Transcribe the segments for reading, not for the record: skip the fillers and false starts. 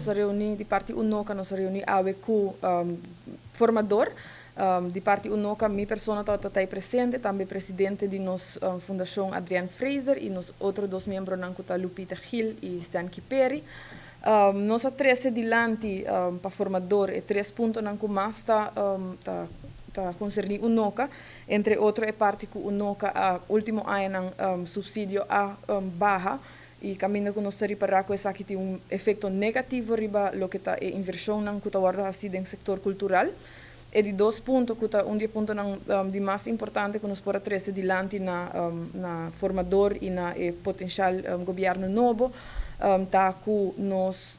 nos reuni, di parte UNOCA nos reuni ave cu formador. Di parte UNOCA, mi persona está presente, também presidente de nos fundação Adrian Fraser e nos outros dois membros nankuta Lupita Gil e Stan Kiperi. Nós a 13 dilante para formador e 3 pontos nanku mais tá concerni UNOCA, entre outros é parte que UNOCA a último ano subsídio a barra e caminho que nós reparar que essa tem efeito negativo riba lo que tá inversão nanku tá guarda assim no setor cultural. E di 2 puntos, que é ponto de mais importante que nos pode trazer adiante na formador e na potencial governo novo, tá que nós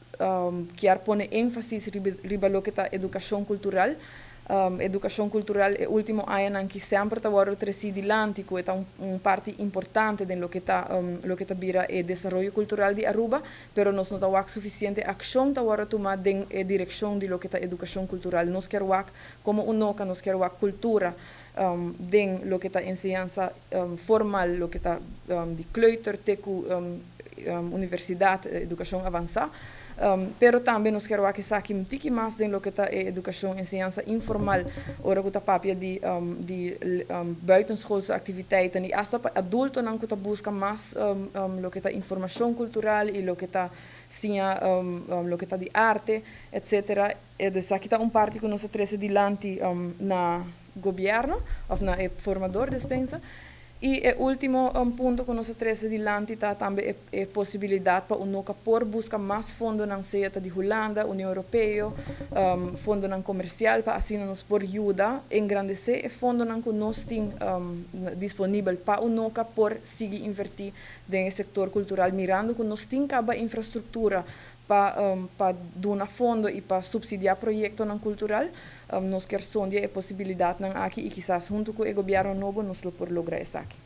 quer pôr ênfase riba lo que tá educação cultural. Educação cultural é o último ano em que sempre está agora trazer adiante, que é parte importante de lo que tá vira o desenvolvimento cultural de Aruba, pero nós não tá suficiente ação tá agora tomar em direção de lo que tá educação cultural. Nós queremos como UNOCA, nós queremos cultura de lo que tá enseñanza formal, lo que tá de kleuter, tecu, universidade, educação avançada. Pero também nós queremos que saque um pouco mais de lo que está educação e enseñanza informal, ora que está papia de buitenschoolse activiteiten e hasta para adulto não que está busca mais lo que está informação cultural e lo que está lo que está de arte, etc. E dus aqui está parte que nós traz adiante na governo ou na formador despensa. E o último ponto que nós trazemos adiante está também a possibilidade para UNOCA por buscar mais fundos na CETA de Holanda, União Europeia, fundos comercial para assim nos por ajuda a engrandecer e fundos que nós temos disponível para UNOCA por seguir invertir no setor cultural, mirando que nós temos a infraestrutura para dar fundo e para subsidiar projetos cultural. Nós queremos sonhar a possibilidade aqui e quizás junto com o governo novo nós por lograr isso aqui.